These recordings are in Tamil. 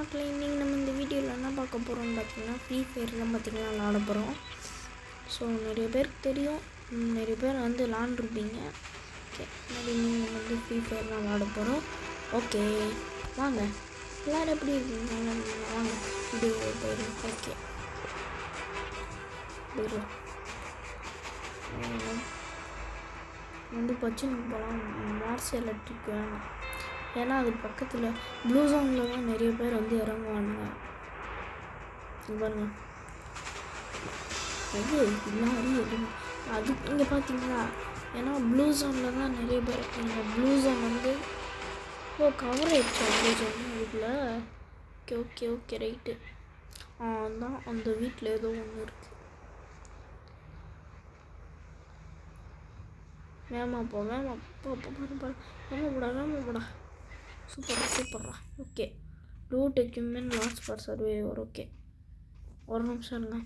மக்களே, இன்றைக்கி நம்ம இந்த வீடியோவில் என்ன பார்க்க போகிறோம்னு பார்த்தீங்கன்னா ஃப்ரீ ஃபயர்லாம் பார்த்திங்கன்னா விளாட போகிறோம். ஸோ நிறைய பேருக்கு தெரியும், நிறைய பேர் வந்து விளாண்டுருப்பீங்க. ஓகே, நீங்கள் வந்து ஃப்ரீ ஃபயர்லாம் விளாட போகிறோம். ஓகே வாங்க, எல்லோரும் எப்படி இருக்கீங்க? வாங்க வீடியோ போயிடும். ஓகே போயிடலாம். வந்து பச்சினுக்கு போகலாம். மார்ஷியல் எலக்ட்ரிக் வேணும், ஏன்னா அது பக்கத்தில் ப்ளூ ஜோனில் தான் நிறைய பேர் வந்து இறங்குவானுங்க. பாருங்க, அது எல்லாரும் எதுவும் அது இங்கே பார்த்தீங்களா? ஏன்னா ப்ளூ ஜோனில் தான் நிறைய பேர். நீங்கள் ப்ளூ ஜோன் வந்து கவர் ஆகிடுச்சா ப்ளூ ஜோன் இதுக்குள்ள? Okay okay okay right. தான் அந்த வீட்டில் ஏதோ ஒன்று இருக்குது. வேமா போ வேமாப்படா. சூப்பரா. Okay, loot equipment last for survivor. Okay, ஒரு நிமிஷம் இருங்க.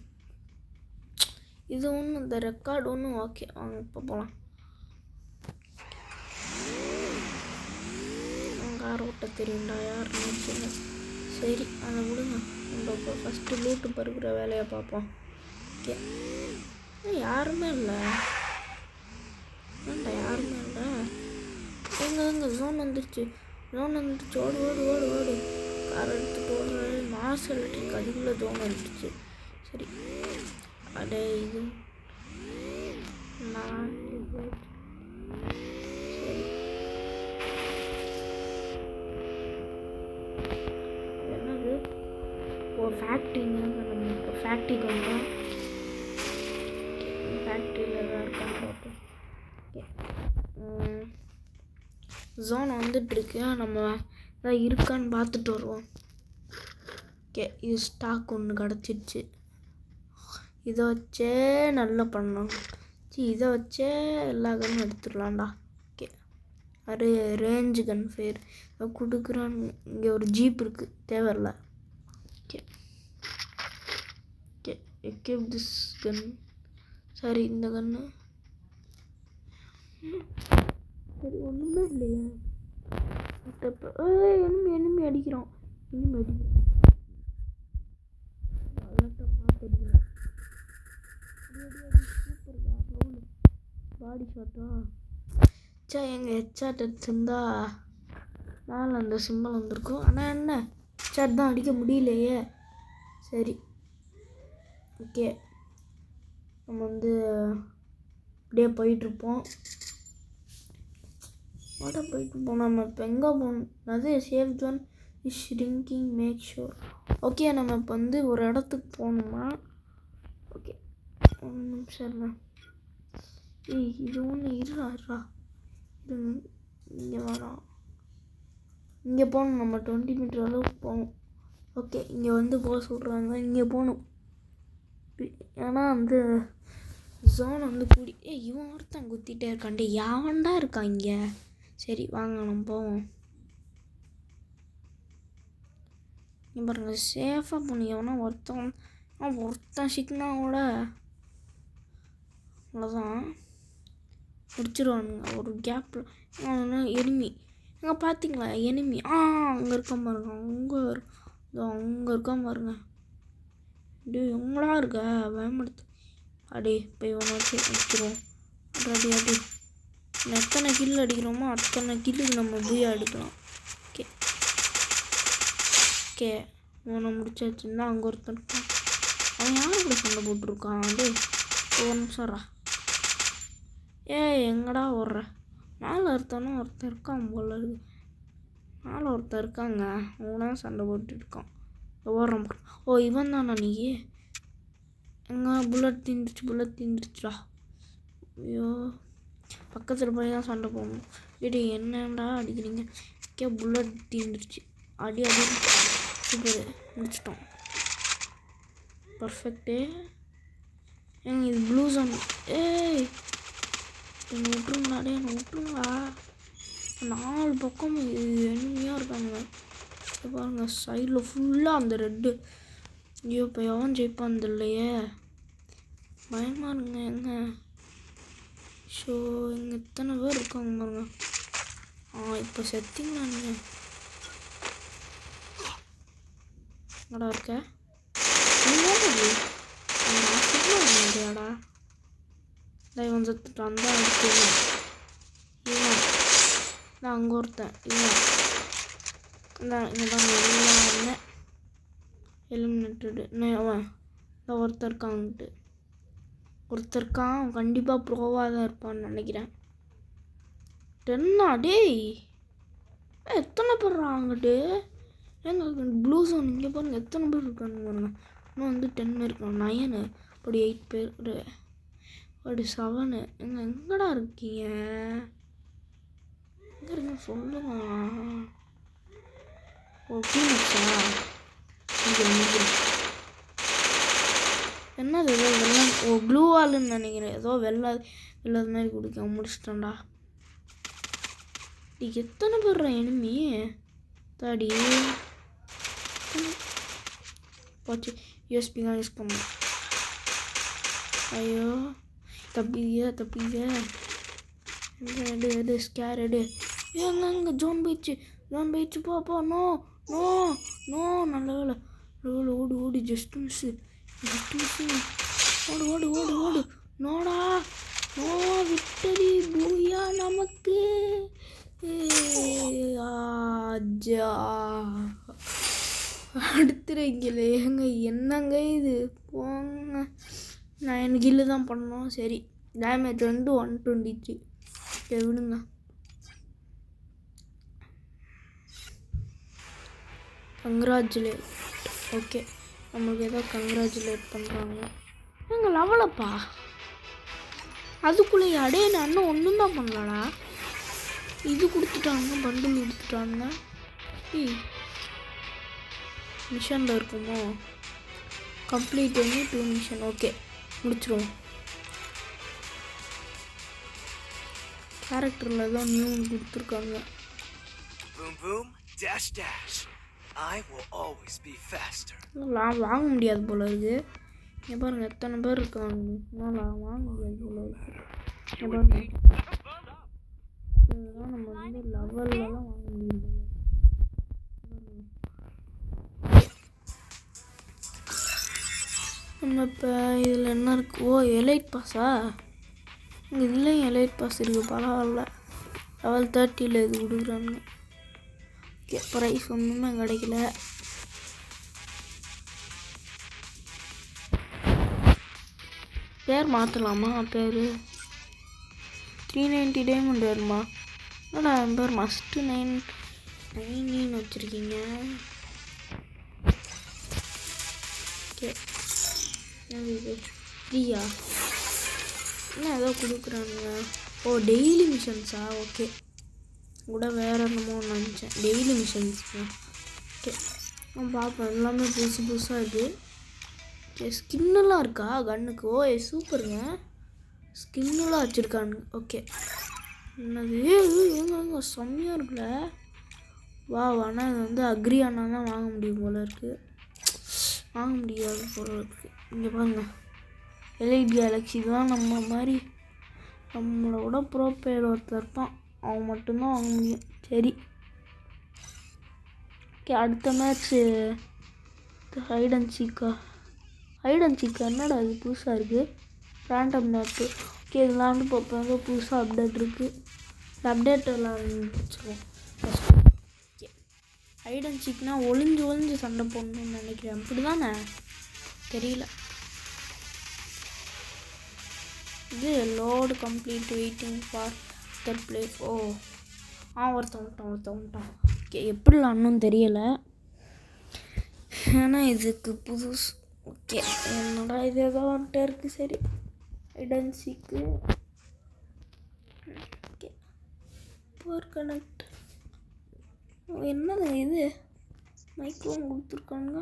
இது ஒன்று இந்த ரெக்கார்டு ஒன்று. ஓகே வாங்க இப்போ போகலாம். கார் ஓட்ட தெரியும்டா யாருன்னு. சரி அதை விடுங்க, நம்ம இப்போ ஃபஸ்ட்டு லூட்டு பருக்கிற வேலையை பார்ப்போம். ஓகே, யாருமே இல்லை. ஏன்டா யாருமே இல்லை? எங்கே ஜோன் வந்துடுச்சு. ஓடு. கார் எடுத்துகிட்டு ஓடுறது. மார்ஷியல் எலக்ட்ரிக் அதுக்குள்ளே ஜோன் வந்துடுச்சு. சரி அடே இது நான் சரி என்னது ஒரு ஃபேக்ட்ரிங்க. நம்ம இப்போ ஃபேக்ட்ரிக்கு வந்தோம். ஃபேக்ட்ரியில் தான் இருக்கான்னு பார்ப்போம். ஓகே, ஜோன் வந்துட்டுருக்கு. நம்ம எதாவது இருக்கான்னு பார்த்துட்டு வருவோம். ஓகே, இது ஸ்டாக் ஒன்று கிடச்சிடுச்சு. இதை வச்சே நல்லா பண்ணணும். இதை வச்சே எல்லா கன்னும் எடுத்துடலாம்டா. ஓகே, அது ரேஞ்சு கன் ஃபேர் கொடுக்குறான்னு. இங்கே ஒரு ஜீப் இருக்குது, தேவையில்ல. ஓகே ஓகே எக்யூப் திஸ் கன். சரி இந்த கன்று சரி ஒன்றுமே இல்லையா? எனிமி அடிக்கிறான். பாடி ஷாட்டா? எங்கள் ஹெட்ஷாட் எடுத்துருந்தா மேலே அந்த சிம்பிள் வந்திருக்கும். ஆனால் என்ன ஹெட்ஷாட் தான் அடிக்க முடியலையே. சரி ஓகே, நம்ம வந்து அப்படியே போயிட்டுருப்போம். நம்ம இப்போ எங்கே போகணும்? அது safe zone is shrinking, make sure. Okay, நம்ம இப்போ வந்து ஒரு இடத்துக்கு போகணுமா? ஓகே ஒரு நிமிஷம் இல்லை. இது ஒன்று இருறா இங்கே வரோம். இங்கே போகணும். நம்ம 20 மீட்டர் அளவுக்கு போகணும். ஓகே, இங்கே வந்து போக சொல்கிறாங்க. இங்கே போகணும். ஏன்னா வந்து ஜோன் வந்து கூடி இவன் ஒருத்தன் குத்திகிட்டே இருக்கான்டே. யாவன்டா இருக்கான் இங்கே? சரி வாங்க நம்ம போவோம். இங்கே பாருங்க, சேஃபாக போனீங்கன்னா ஒருத்தன் சிக்கனாவோட அவ்வளோதான் முடிச்சிடுவானுங்க. ஒரு கேப்பில் எனிமி அங்கே பார்த்தீங்களா? எனிமி அங்கே இருக்கான் பாருங்க. அங்கே இருக்கான் பாருங்க. டே எங்கடா இருக்க? பயன்படுத்து. அடே போய் ஒன்று வச்சு அடிச்சிடுவோம். அடி எத்தனை கில் அடிக்கிறோமோ அத்தனை கில்லுக்கு நம்ம பூயா அடிக்கலாம். ஓகே ஓகே இவனை முடிச்சாச்சுன்னா அங்கே ஒருத்தன் இருக்கான். அவன் யாரும் கூட சண்டை போட்டிருக்கான். டே ஒரு நிமிஷம்ரா. எங்கடா ஓடுற? மேலே ஒருத்தன் இருக்கான் போல இருக்கு. மேலே ஒருத்தன் இருக்காங்க. அவனா சண்டை போட்டுருக்கான். ஓடுறான். இவன் தானா நீ? எங்கே புல்லட் தீந்துருச்சுடா. ஐயோ, பக்கத்தில் போய் தான் சண்டை போகணும். வீடு என்னடா அடிக்கிறீங்க? ஓகே, புல்லட் தீந்துருச்சு. அடி சூப்பர், முடிச்சிட்டோம். பர்ஃபெக்டு. இது ப்ளூ ஜோன். என்னை விட்டுருங்களா? 4 பக்கம் எனிமையாக இருக்காங்க. பாருங்க, சைடில் ஃபுல்லாக அந்த ரெட்டு. ஐயோ, இப்போ எவன் ஜெயிப்பான் இல்லையே, பயமாக இருங்க. எங்க ஷோ இங்கே எத்தனை பேர் இருக்காங்க பாருங்க. இப்போ செத்திங்களா நீங்கள்? எங்கடா இருக்க? என்னடா இவன் செத்துட்டான் தான் அடுத்து இவன் நான் அங்கே ஒருத்தன் இவன் இங்கே தான் எல்லாமே எலிமினேட்டடு அவன் இந்த ஒருத்தர் இருக்கான் கண்டிப்பாக ப்ரோவாக தான் இருப்பான்னு நினைக்கிறேன். 10 டேய் எத்தனை பேர் அங்கிட்டு எங்க ப்ளூ ஜோன் இங்கே பாருங்க எத்தனை பேர் இருக்கான்னு பாருங்க. இன்னும் வந்து 10 இருக்கான் 9 அப்படி 8 பேர் அப்படி 7 எங்கடா இருக்கீங்க? எங்கே இருங்க சொல்லுங்க. ஓகே என்னது ஏதோ வெள்ளம் ப்ளூ வால்னு நினைக்கிறேன். ஏதோ வெள்ளாத மாதிரி குடிக்க முடிச்சிட்டேன்டா. எத்தனை பேர் எனிமி தாடி போச்சு. யூஎஸ்பி தான் யூஸ் பண்ண. ஐயோ தப்பிங்க எடு ஸ்கேர் எடு. எங்க ஜோன் போயிடுச்சு போ. நோ நல்ல வேலை ஓடு ஜஸ்ட் மிஸ் ஓடு நோடா விட்டடி பூயா நமக்கு. அடுத்துறீங்களே ஏங்க என்னங்க இது போங்க. 9 கில்லு தான் பண்ணோம். சரி டேமேஜ் வந்து 123. விடுங்க. கங்க்ராச்சுலேட். ஓகே நம்மளுக்கு ஏதோ கங்க்ராச்சுலேட் பண்ணுறாங்க. எங்கள் லெவலப்பா அதுக்குள்ளே அடே நான் இன்னும் ஒன்றும் தான் பண்ணலடா. இது கொடுத்துட்டாங்க பண்டில் கொடுத்துட்டாங்க. மிஷனில் இருக்குமோ கம்ப்ளீட் பண்ணி 2 மிஷன். ஓகே முடிச்சிருவோம். கேரக்டரில் தான் நியூ கொடுத்துருக்காங்க. நான் வாங்க முடியாது போல இருக்கு. இங்கே பாருங்க எத்தனை பேர் இருக்காங்க. நான் வாங்க முடியாது போல இருக்கு. இதெல்லாம் நம்ம வந்து லெவல்லலாம் வாங்க முடியாது. நம்ம இப்போ இதில் என்ன இருக்குது? எலைட் பாஸா? இதுலேயும் எலைட் பாஸ் இருக்குது. பரவாயில்ல லெவல் 30 இது கொடுக்குறாங்க. ப்ரைஸ் ஒன்றுமே கிடைக்கல. பேர் மாற்றலாமா? பேர் 390 டைமண்ட் வருமா? என்னடா என் பேர் மஸ்ட்டு 9 வச்சுருக்கீங்க. ஓகே இது ஃப்ரீயா? என்ன ஏதோ கொடுக்குறாங்க. டெய்லி மிஷன்ஸா? ஓகே கூட வேறு என்னமோ நினச்சேன். டெய்லி மிஷன்ஸ் ஓகே நான் பார்ப்பேன். எல்லாமே புதுசாக இருக்குது. ஓகே ஸ்கின்னெல்லாம் இருக்கா கன்னுக்கு? சூப்பருங்க ஸ்கின்னெல்லாம் வச்சுருக்காங்க. ஓகே என்னது எங்க செம்மையாக இருக்குல்ல. ஆனால் இது வந்து அக்ரி ஆனால் தான் வாங்க முடியும் போல இருக்குது. வாங்க முடியாது போல இருக்குது. இங்கே பாருங்க எலைட் கேலக்ஸி தான் நம்ம மாதிரி நம்மளோட ப்ரோ பிளேயர் ஒருத்தர் இருப்பான். அவன் மட்டும்தான் வாங்க முடியும். சரி ஓகே அடுத்த மேட்ச்சு ஹைட் அண்ட் சீக்கா என்னடா இது புதுசாக இருக்குது. Random map. ஓகே இதெல்லாம் வந்து பார்ப்பாங்க. புதுசாக அப்டேட் இருக்குது. இந்த அப்டேட் எல்லாம் வச்சுருவோம் ஃபஸ்ட்டு. ஓகே ஹைட் அண்ட் சீக்னா ஒளிஞ்சு சண்டை போடணும்னு நினைக்கிறேன். அப்படி தானே தெரியல. இது load complete waiting for that place. ஒருத்தன் ஓகே எப்படிலாம் இன்னும் தெரியலை. ஏன்னா இதுக்கு புதுசு. ஓகே என்னடா இது ஏதோ வந்துட்டே இருக்குது. சரி ஐடன்சிக்கு ஓகே பவர் கனெக்ட். என்னது இது மைக்ரோன் கொடுத்துருக்காங்க.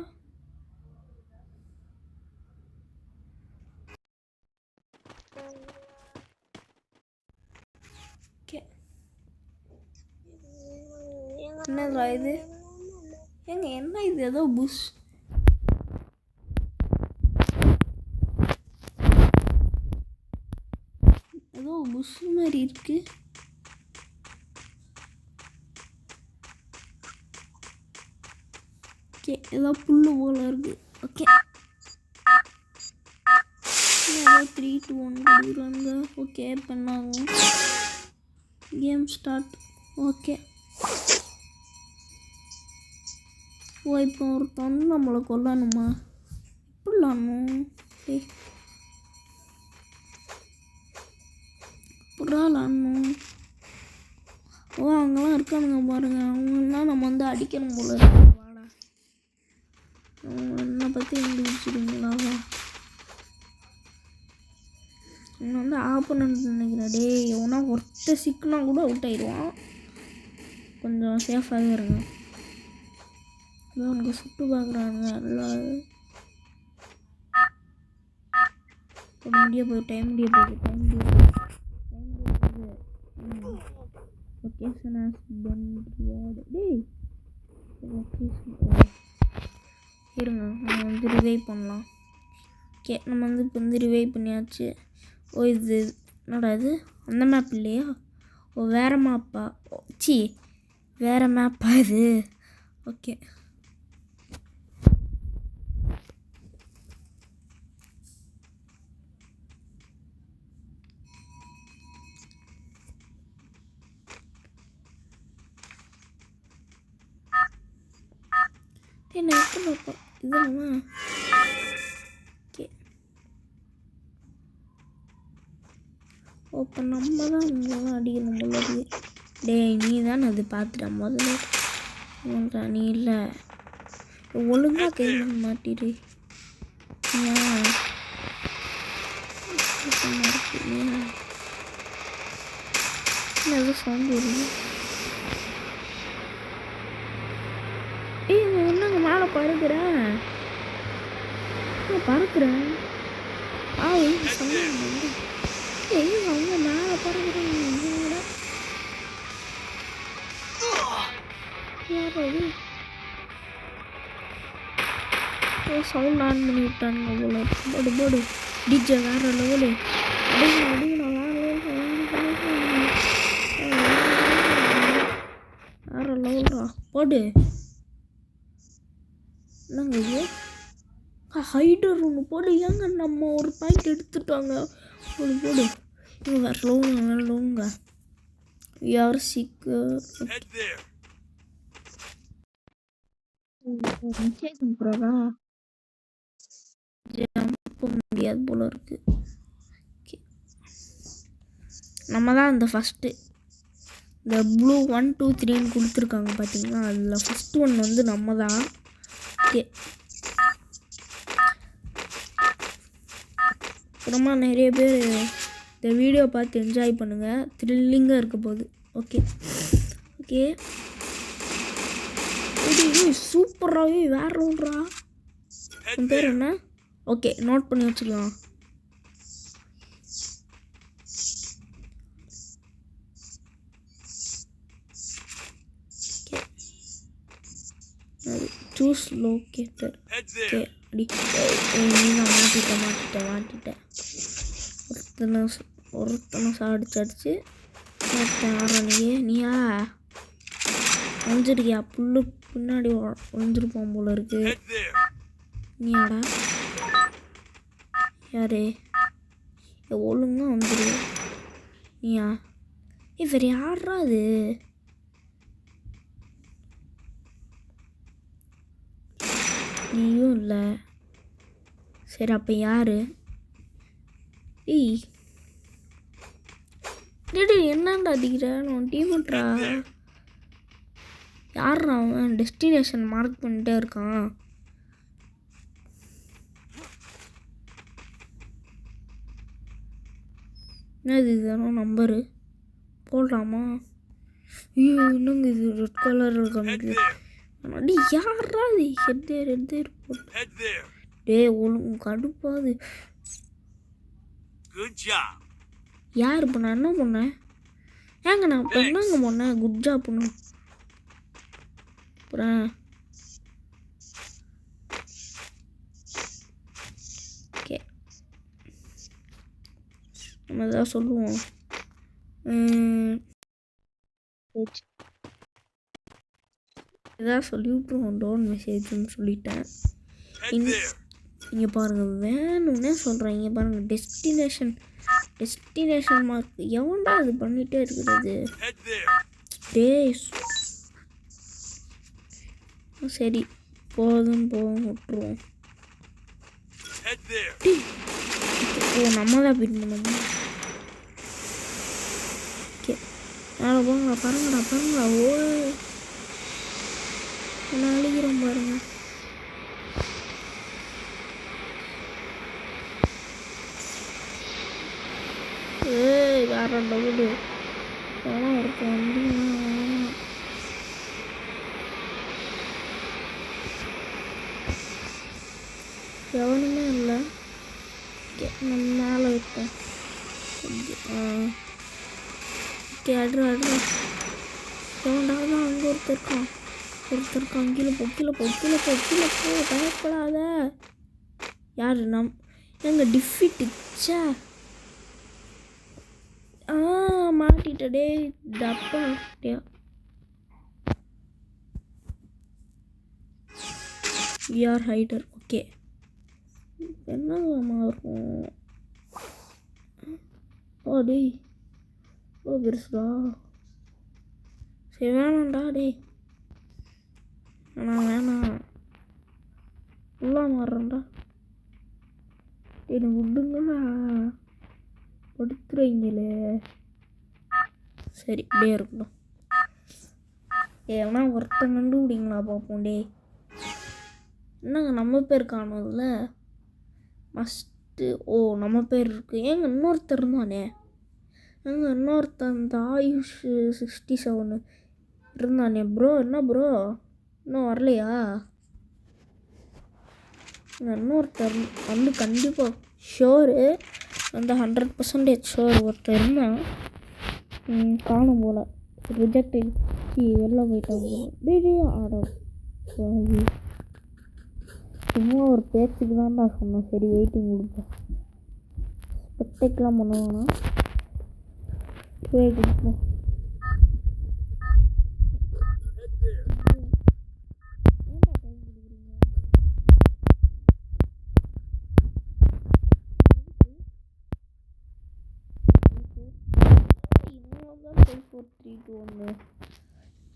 ஓகே என்னடா இது? என்ன இது ஏதோ புஷ் மாதிரி இருக்கு. ஓகே ஏதோ புல்லு போல் இருக்குது. ஓகே ஏதோ 3 to 1 கொடுக்குறாங்க. ஓகே பண்ணாங்க. Game start. ஓகே ஓ இப்போ ஒருத்தன் வந்து நம்மளை கொல்லணுமா? எப்படிலானும் புறாலானும். ஓ அங்கெல்லாம் இருக்கானுங்க பாருங்க. அவங்கெல்லாம் நம்ம வந்து அடிக்கணும் போல இருக்கு. வாடா என்னை பற்றி கண்டுபிடிச்சிடுங்களா? என்னை வந்து ஆப்போனன்ட் நினைக்கிறேன். டே எவனா ஒருத்த சிக்கினா கூட அவுட் ஆயிடுவான். கொஞ்சம் சேஃபாகவே இருங்க. அவனுக்கு சுட்டு பார்க்குறாங்க. எல்லாம் முடிய போகுது. டைம் முடிய போகுது. Location has been reward. டேய் லொக்கேஷன் இருங்க, நம்ம வந்து ரிவைவ் பண்ணலாம். ஓகே நம்ம வந்து இப்போ வந்து ரிவைவ் பண்ணியாச்சு. ஓ இது என்னடா இது? அந்த மேப் இல்லையா? ஓ வேறு மேப்பா? சி வேறு மேப்பா இது? ஓகே என்ன எப்போ பார்ப்போம் இதுதானா? ஓகே இப்போ நம்ம தான் இங்கெல்லாம் அடிக்கணும் போல. டேய் நீ தானே அது பார்த்துட்டா முதல்ல. நீ இல்லை ஒழுங்காக கை பண்ண மாட்டிடு. ஏதோ சவுண்ட் வருது. ஏய் ஒன்றுங்க மேலே பறக்கிறேன். பறக்கிறேன் ஏய் அவங்க மேலே பறக்கிறேன். சவுண்ட் ஆன் பண்ணி விட்டானுங்க போல. போடு போடு டிஜே வேற லெவலு. அடிக்கணும் வேற லெவல்ரா. போடு என்னங்க இது? ஹைடர் ஒன்று போடு. ஏங்க நம்ம ஒரு பாயிண்ட் எடுத்துட்டாங்க. போடு போடு. இங்கே வேற லோங்க யார் சிக்கு ஜம்ப் முடியாது போல இருக்கு. நம்ம தான் இந்த ஃபஸ்ட்டு இந்த ப்ளூ 1 2 3ன்னு கொடுத்துருக்காங்க பார்த்தீங்களா? அதில் ஃபஸ்ட்டு ஒன்று வந்து நம்ம தான். ஓகே அப்புறமா நிறைய பேர் இந்த வீடியோ பார்த்து என்ஜாய் பண்ணுங்கள். த்ரில்லிங்காக இருக்க போகுது. ஓகே ஓகே சூப்பராகவே வேற ஒன்றா. உன் பேர் என்ன? ஓகே நோட் பண்ணி வச்சுக்கலாம். Choose locator. ஓகே அடி மாட்டிட்டேன். ஒருத்தனை சாடிச்சு ஆரணியே நீயா ஒழிஞ்சிருக்கியா? புல்லு பின்னாடி ஒழிஞ்சிருப்பான் போல இருக்கு. நீயாடா? யாரு? ஒழுங்கா வந்துரு. நீயா? வேறு யாரா அது? நீயும் இல்லை. சரி அப்போ யாரு? டேய் என்னண்டா அடிக்கிற? நான் டீமட்ரா. யாரா அவன்? டெஸ்டினேஷன் மார்க் பண்ணிட்டே இருக்கான். என்னது இதுதானோ நம்பரு போடலாமா? ஐயோ என்னங்க இது ரெட் கலர் இருக்காங்க. அடி யாரா இது? ஹெட் போட்டு டே ஒழுங்கு கடுப்பாது. யார் இப்போ நான் என்ன பண்ணேன்? ஏங்க நான் இப்போ என்னங்க பண்ணேன்? குட் ஜாப் பண்ணும். அப்புறம் ஓகே நம்ம எதாவது சொல்லுவோம். இதான் சொல்லி விட்ருவோம் டோன் மெசேஜ்னு சொல்லிட்டேன். இங்கே பாருங்கள் வேணும்னே சொல்கிறேன். இங்கே பாருங்கள் டெஸ்டினேஷன் மார்க் எவன்டா அது பண்ணிகிட்டே இருக்கிறது. சரி போதும் விட்டுருவோம். நம்ம தான் பின் பண்ணணும். ஓகே மேலே போங்களா பாருங்களா ஓ என்ன அழிக்கிறோம் பாருங்க. வேற டவுடு வேணா இருக்கும் வந்து எவனுமே இல்லை. நம்ம மேலே வைப்போம். ஓகே அட்ரா எவன்டாவது அங்கே ஒருத்தர் இருக்கான். கீழே போ பயப்படாத. யார் எங்கள் டிஃபிட்டுச்சா மாட்டிட்டே டப்பா விஆர் ஹைடர். ஓகே என்னமா இருக்கும். டேய் பெருசுடா. சரி வேணாம்டா டேய். வேணாம் உள்ளா மாறுறேன்டா. எனக்கு விடுங்களா படுத்துறீங்களே. சரி இப்படியே இருக்கணும். ஏன்னா ஒருத்தன் கண்டுபிடிங்களா பார்ப்போம். டே என்னங்க நம்ம பேர் காணும்ல மஸ்ட்டு. நம்ம பேர் இருக்குது. இன்னொருத்தர் இருந்தானே இன்னொருத்தன் இந்த ஆயுஷ் 67 இருந்தானே ப்ரோ. என்ன ப்ரோ இன்னும் வரலையா? இன்னொருத்தர் வந்து கண்டிப்பாக ஷோரு வந்து 100% ஷோர் ஒருத்தர் இருந்தான். காணும் போல் ரிஜெக்ட் வெளில போயிட்டாங்க. சும்மா ஒரு பேச்சுக்கு தான் நான் சொன்னேன். சரி வெயிட்டிங் கொடுப்போம். ஸ்பெக்டெக்லாம் பண்ணுவானா கொடுப்போம்.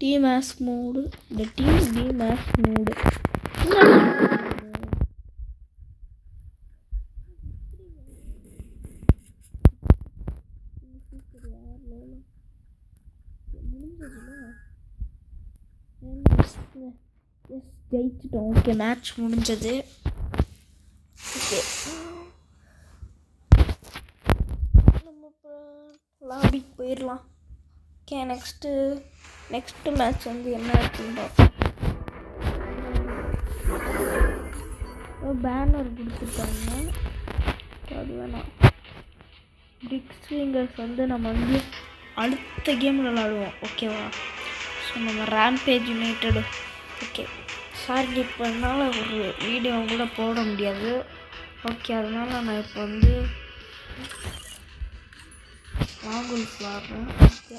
டீம் ஆஸ் மோடு. இந்த டீம் ஆஸ் மோடு ஜெயிச்சிட்டோம். ஓகே மேட்ச் முடிஞ்சது. ஓகே நம்ம இப்போ லாபிக்கு போயிடலாம். ஓகே நெக்ஸ்ட்டு மேட்ச் வந்து என்ன இருக்குன்னு பார்ப்போம். பேனர் கொடுத்துருக்காங்க. அது வேணாம். பிக்ஸ் ஃபிங்கர்ஸ் வந்து நம்ம வந்து அடுத்த கேம் விளாடுவோம். ஓகேவா? ஸோ நம்ம ரேம்பேஜ் யுனைடெட். ஓகே சாரி இப்போ என்னால் ஒரு வீடியோ கூட போட முடியாது. ஓகே அதனால் நான் இப்போ வந்து வாங்குல்ஸ் விளாட்றேன். ஓகே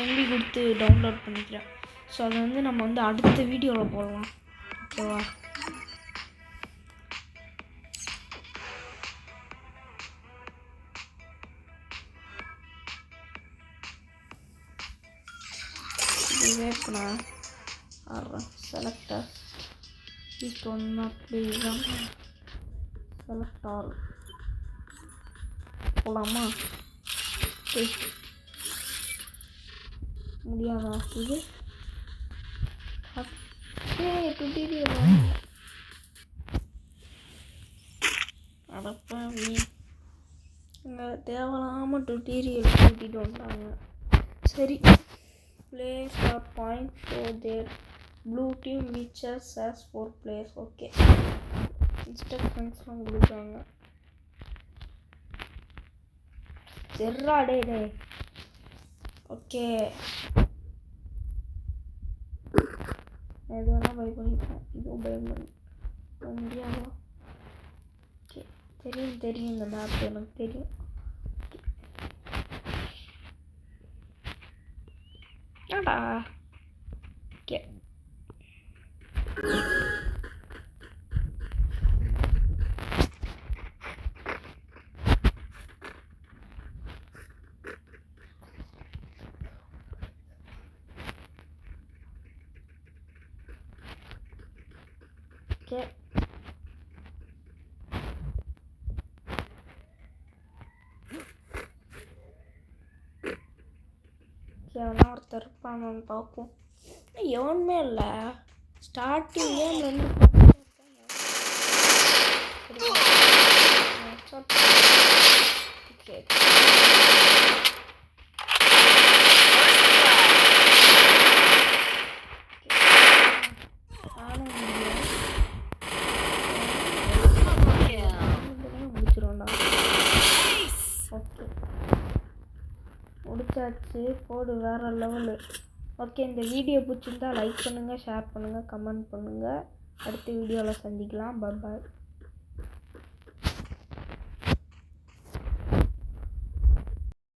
எம்பி கொடுத்து டவுன்லோட் பண்ணிக்கிறேன். ஸோ அதை வந்து நம்ம வந்து அடுத்த வீடியோவில் போடலாம். ஓகேவா? இதுவே இப்போ நான் ஆடுறேன். செலக்டர் ஒன்றா ப்ளீஸாக செலக்ட் ஆல் போகலாமா? முடியாதா இது? டுட்டோரியல் அடப்பா இங்கே தேவையில்லாமல் டுட்டோரியல் கூட்டிகிட்டு வந்தாங்க. சரி players are points so their blue team reaches as 4 players. Okay இன்ஸ்ட்ரக்ஷன்ஸ்லாம் கொடுக்குறாங்க. சரிடா டே. ஓகே எது வேணால் பை பண்ணிப்போம். இதுவும் பயம் பண்ண முடியாதா? ஓகே தெரியும் இந்த மேப் எனக்கு தெரியும். ஏடா ஓகே ஓகே எவனா ஒருத்தர் இருப்பானு பார்ப்போம். எவனுமே இல்லை. ஸ்டார்டிங்லேயே 2 ஓகே முடிச்சிருவோம்டா. ஓகே முடிச்சாச்சு. போடு வேறு லெவலு. ஓகே இந்த வீடியோ பிடிச்சிருந்தா லைக் பண்ணுங்கள், ஷேர் பண்ணுங்கள், கமெண்ட் பண்ணுங்கள். அடுத்த வீடியோவில் சந்திக்கலாம். பாய்.